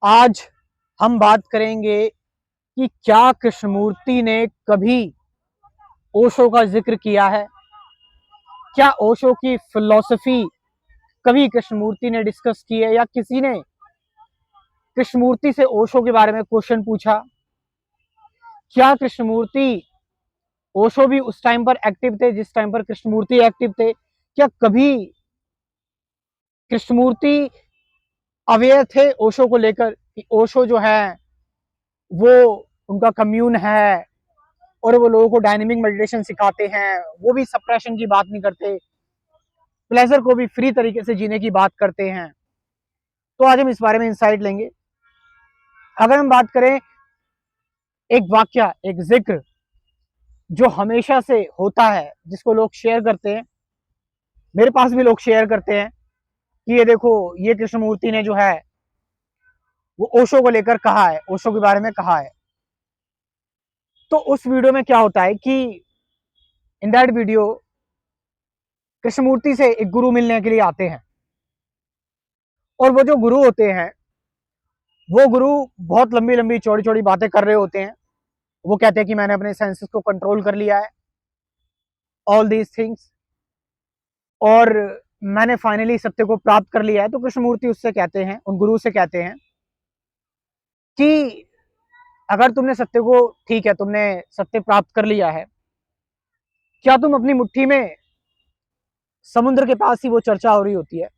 आज हम बात करेंगे कि क्या कृष्णमूर्ति ने कभी ओशो का जिक्र किया है। क्या ओशो की फिलॉसफी कभी कृष्णमूर्ति ने डिस्कस की है या किसी ने कृष्णमूर्ति से ओशो के बारे में क्वेश्चन पूछा। क्या कृष्णमूर्ति ओशो भी उस टाइम पर एक्टिव थे जिस टाइम पर कृष्णमूर्ति एक्टिव थे। क्या कभी कृष्णमूर्ति अवेयर थे ओशो को लेकर कि ओशो जो है वो उनका कम्यून है और वो लोगों को डायनेमिक मेडिटेशन सिखाते हैं, वो भी सप्रेशन की बात नहीं करते, प्लेजर को भी फ्री तरीके से जीने की बात करते हैं। तो आज हम इस बारे में इंसाइट लेंगे। अगर हम बात करें एक वाक्य, एक जिक्र जो हमेशा से होता है, जिसको लोग शेयर करते हैं, मेरे पास भी लोग शेयर करते हैं कि ये देखो ये कृष्णमूर्ति ने जो है वो ओशो को लेकर कहा है, ओशो के बारे में कहा है। तो उस वीडियो में क्या होता है कि इन दैट वीडियो कृष्णमूर्ति से एक गुरु मिलने के लिए आते हैं और वो जो गुरु होते हैं वो गुरु बहुत लंबी लंबी चौड़ी चौड़ी बातें कर रहे होते हैं। वो कहते हैं कि मैंने अपने सेंसेस को कंट्रोल कर लिया है, ऑल दीज थिंग्स, और मैंने फाइनली सत्य को प्राप्त कर लिया है। तो कृष्णमूर्ति उससे कहते हैं, उन गुरु से कहते हैं कि अगर तुमने सत्य को, ठीक है तुमने सत्य प्राप्त कर लिया है, क्या तुम अपनी मुट्ठी में, समुद्र के पास ही वो चर्चा हो रही होती है,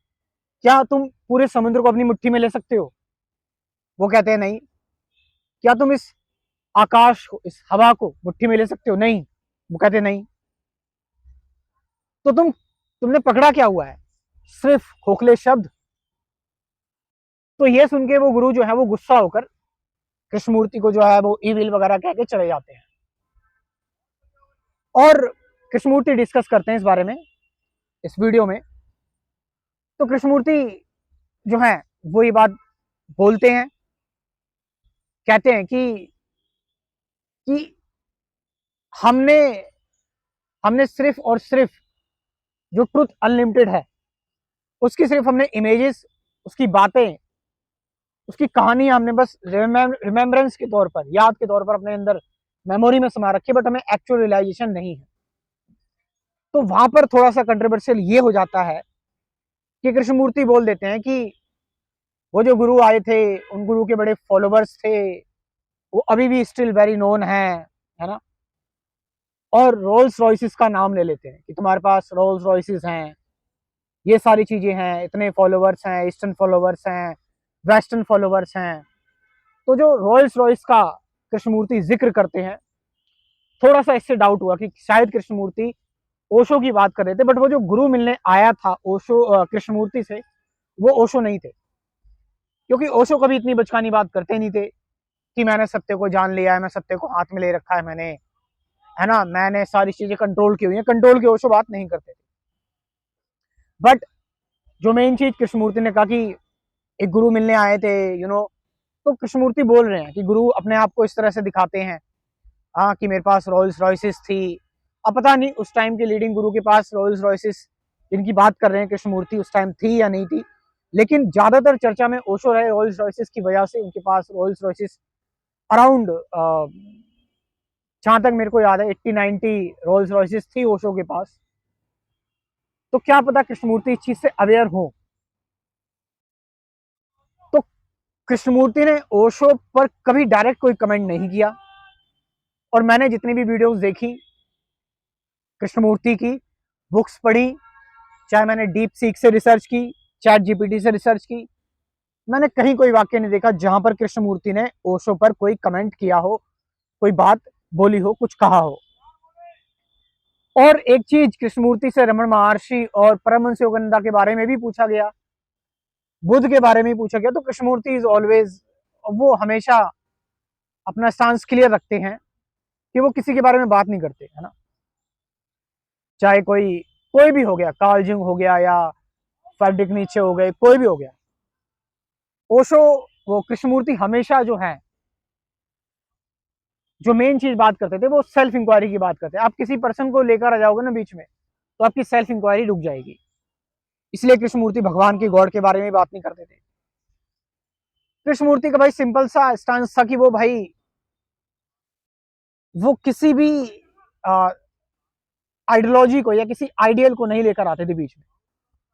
क्या तुम पूरे समुद्र को अपनी मुट्ठी में ले सकते हो? वो कहते हैं नहीं। क्या तुम इस आकाश को, इस हवा को मुट्ठी में ले सकते हो? नहीं। वो कहते नहीं। तो तुमने पकड़ा क्या हुआ है? सिर्फ खोखले शब्द। तो ये सुन के वो गुरु जो है वो गुस्सा होकर कृष्णमूर्ति को जो है वो ईविल वगैरह कह के चले जाते हैं। और कृष्णमूर्ति डिस्कस करते हैं इस बारे में इस वीडियो में। तो कृष्णमूर्ति जो है वो ये बात बोलते हैं, कहते हैं कि हमने हमने सिर्फ और सिर्फ जो ट्रुथ अनलिमिटेड है उसकी सिर्फ हमने इमेजेस, उसकी बातें, उसकी कहानियां हमने बस रिमेम्बरेंस के तौर पर, याद के तौर पर अपने अंदर मेमोरी में समा रखी है, बट हमें एक्चुअल रियलाइजेशन नहीं है। तो वहां पर थोड़ा सा कंट्रोवर्शियल ये हो जाता है कि कृष्णमूर्ति बोल देते हैं कि वो जो गुरु आए थे उन गुरु के बड़े फॉलोवर्स थे, वो अभी भी स्टिल वेरी नोन है ना। और रोल्स रॉयसिस का नाम ले लेते हैं कि तुम्हारे पास रोल्स रॉयसिस हैं, ये सारी चीजें हैं, इतने फॉलोवर्स हैं, ईस्टर्न फॉलोवर्स हैं, वेस्टर्न फॉलोवर्स हैं। तो जो रोल्स रॉयस का कृष्णमूर्ति जिक्र करते हैं, थोड़ा सा इससे डाउट हुआ कि शायद कृष्णमूर्ति ओशो की बात कर रहे थे, बट वो जो गुरु मिलने आया था ओशो कृष्णमूर्ति से, वो ओशो नहीं थे। क्योंकि ओशो कभी इतनी बचकानी बात करते नहीं थे कि मैंने सत्य को जान लिया है, मैं सत्य को हाथ में ले रखा है मैंने, है ना, मैंने सारी चीजें कंट्रोल की हुई है। कंट्रोल की ओशो बात नहीं करते थे। बट जो मेन चीज कृष्णमूर्ति ने कहा कि एक गुरु मिलने आए थे, तो कृष्णमूर्ति बोल रहे हैं कि गुरु अपने आप को इस तरह से दिखाते हैं, हाँ, कि मेरे पास रोल्स रॉयसिस थी। अब पता नहीं उस टाइम के लीडिंग गुरु के पास रोल्स रॉयसिस जिनकी बात कर रहे हैं कृष्णमूर्ति उस टाइम थी या नहीं थी, लेकिन ज्यादातर चर्चा में ओशो रहे रोल्स रॉयसिस की वजह से उनके पास रोल्स रॉयसिस अराउंड, जहां तक मेरे को याद है 80-90 रोल्स रॉयसिस थी ओशो के पास। तो क्या पता कृष्णमूर्ति इस चीज से अवेयर हो। तो कृष्णमूर्ति ने ओशो पर कभी डायरेक्ट कोई कमेंट नहीं किया। और मैंने जितनी भी वीडियोस देखी कृष्णमूर्ति की, बुक्स पढ़ी, चाहे मैंने डीप सीक से रिसर्च की, चैट जीपीटी से रिसर्च की, मैंने कहीं कोई वाक्य नहीं देखा जहां पर कृष्णमूर्ति ने ओशो पर कोई कमेंट किया हो, कोई बात बोली हो, कुछ कहा हो। और एक चीज, कृष्णमूर्ति से रमन महर्षि और परमहंस योगानंद के बारे में भी पूछा गया, बुद्ध के बारे में पूछा गया। तो कृष्णमूर्ति इज ऑलवेज, वो हमेशा अपना स्टांस क्लियर रखते हैं कि वो किसी के बारे में बात नहीं करते, है ना। चाहे कोई भी हो गया, कार्ल जंग हो गया या फ्रेडरिक नीचे हो गए, कोई भी हो गया, ओशो, वो कृष्णमूर्ति हमेशा जो है, जो मेन चीज बात करते थे वो सेल्फ इंक्वायरी की बात करते हैं। आप किसी पर्सन को लेकर आ जाओगे ना बीच में, तो आपकी सेल्फ इंक्वायरी रुक जाएगी। इसलिए कृष्णमूर्ति भगवान की, गॉड के बारे में बात नहीं करते थे। कृष्णमूर्ति का भाई सिंपल सा स्टांस था कि वो भाई वो किसी भी आइडियोलॉजी को या किसी आइडियल को नहीं लेकर आते थे बीच में,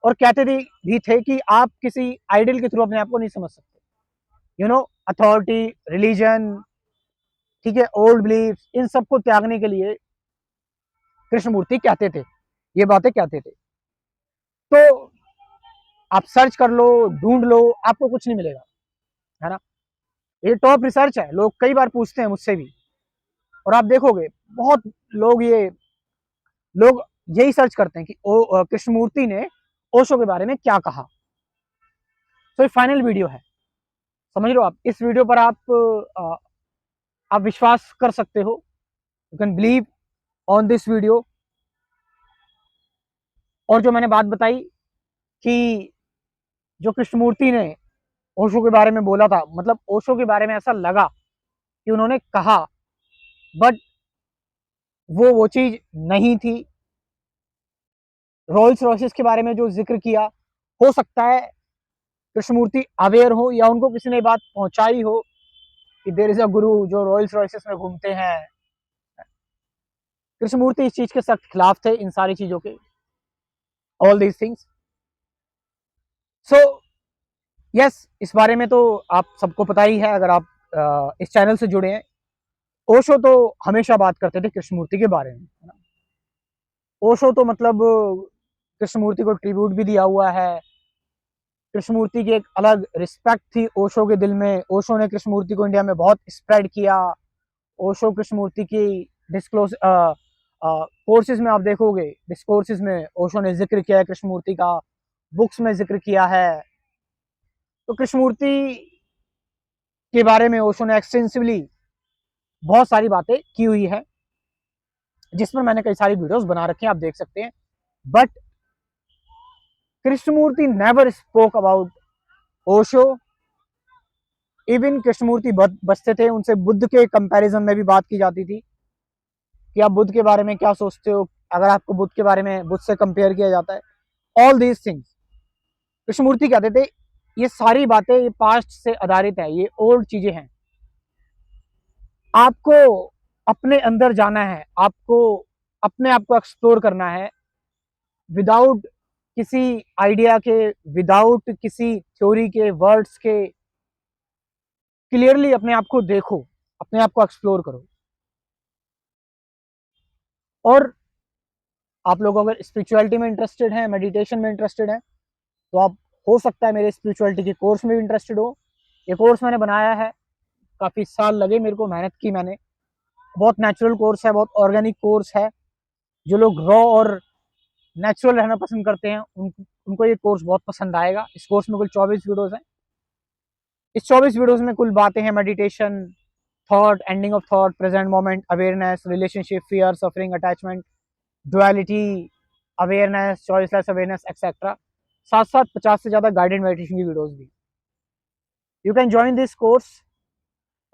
और कहते थे भी थे कि आप किसी आइडियल के थ्रू अपने आप को नहीं समझ सकते। यू नो, अथॉरिटी, रिलीजन, ठीक है, ओल्ड बिलीफ, इन सबको त्यागने के लिए कृष्णमूर्ति कहते थे, ये बातें कहते थे। तो आप सर्च कर लो, ढूंढ लो, आपको कुछ नहीं मिलेगा, है ना। ये टॉप रिसर्च है, लोग कई बार पूछते हैं मुझसे भी, और आप देखोगे बहुत लोग लोग यही सर्च करते हैं कि कृष्णमूर्ति ने ओशो के बारे में क्या कहा। तो ये फाइनल वीडियो है, समझ लो आप। इस वीडियो पर आप विश्वास कर सकते हो, you can believe on this video. और जो मैंने बात बताई कि जो कृष्णमूर्ति ने ओशो के बारे में बोला था, मतलब ओशो के बारे में ऐसा लगा कि उन्होंने कहा, बट वो चीज नहीं थी। रोल्स रॉयस के बारे में जो जिक्र किया, हो सकता है कृष्णमूर्ति अवेयर हो या उनको किसी ने बात पहुंचाई हो कि देयर इज अ गुरु जो रोल्स रॉयस में घूमते हैं। कृष्णमूर्ति इस चीज के सख्त खिलाफ थे, इन सारी चीजों के, all these things. So yes, इस बारे में तो आप सबको पता ही है अगर आप इस चैनल से जुड़े हैं। ओशो तो हमेशा बात करते थे कृष्णमूर्ति के बारे में, है ना। ओशो तो मतलब कृष्णमूर्ति को ट्रिब्यूट भी दिया हुआ है। कृष्णमूर्ति की एक अलग रिस्पेक्ट थी ओशो के दिल में। ओशो ने कृष्णमूर्ति को इंडिया में बहुत स्प्रेड किया। ओशो कृष्णमूर्ति की डिस्क्लोज कोर्सेज में आप देखोगे, डिस्कोर्सेज में ओशो ने जिक्र किया है कृष्णमूर्ति का, बुक्स में जिक्र किया है। तो कृष्णमूर्ति के बारे में ओशो ने एक्सटेंसिवली बहुत सारी बातें की हुई है, जिस पर मैंने कई सारी वीडियोस बना रखी हैं, आप देख सकते हैं। But Krishnamurti never spoke about Osho. Even Krishnamurti बचते थे, उनसे बुद्ध के कंपैरिजन में भी बात की जाती थी कि आप बुद्ध के बारे में क्या सोचते हो, अगर आपको बुद्ध के बारे में बुद्ध से कंपेयर किया जाता है, ऑल दीज थिंग्स। कृष्णमूर्ति कहते थे ये सारी बातें ये पास्ट से आधारित है, ये ओल्ड चीजें हैं। आपको अपने अंदर जाना है, आपको अपने आप को एक्सप्लोर करना है, विदाउट किसी आइडिया के, विदाउट किसी थ्योरी के, वर्ड्स के। क्लियरली अपने आप को देखो, अपने आप को एक्सप्लोर करो। और आप लोग अगर स्पिरिचुअलिटी में इंटरेस्टेड हैं, मेडिटेशन में इंटरेस्टेड हैं, तो आप हो सकता है मेरे स्पिरिचुअलिटी के कोर्स में भी इंटरेस्टेड हो। ये कोर्स मैंने बनाया है, काफ़ी साल लगे मेरे को, मेहनत की मैंने। बहुत नेचुरल कोर्स है, बहुत ऑर्गेनिक कोर्स है। जो लोग रॉ और नेचुरल रहना पसंद करते हैं उनको ये कोर्स बहुत पसंद आएगा। इस कोर्स में कुल 24 वीडियोज़ हैं। इस 24 वीडियोज़ में कुल बातें हैं meditation, thought, ending of thought, present moment, awareness, relationship, fear, suffering, attachment, duality, awareness, choiceless awareness, etcetera. साथ साथ 50 से ज़्यादा गाइडेड मेडिटेशन की वीडियोज़ भी। You can join this course.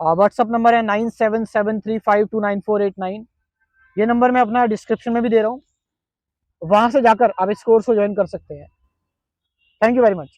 WhatsApp number है 9773529489। ये नंबर मैं अपना डिस्क्रिप्शन में भी दे रहा हूँ, वहाँ से जाकर आप इस कोर्स को ज्वाइन कर सकते हैं। Thank you very much.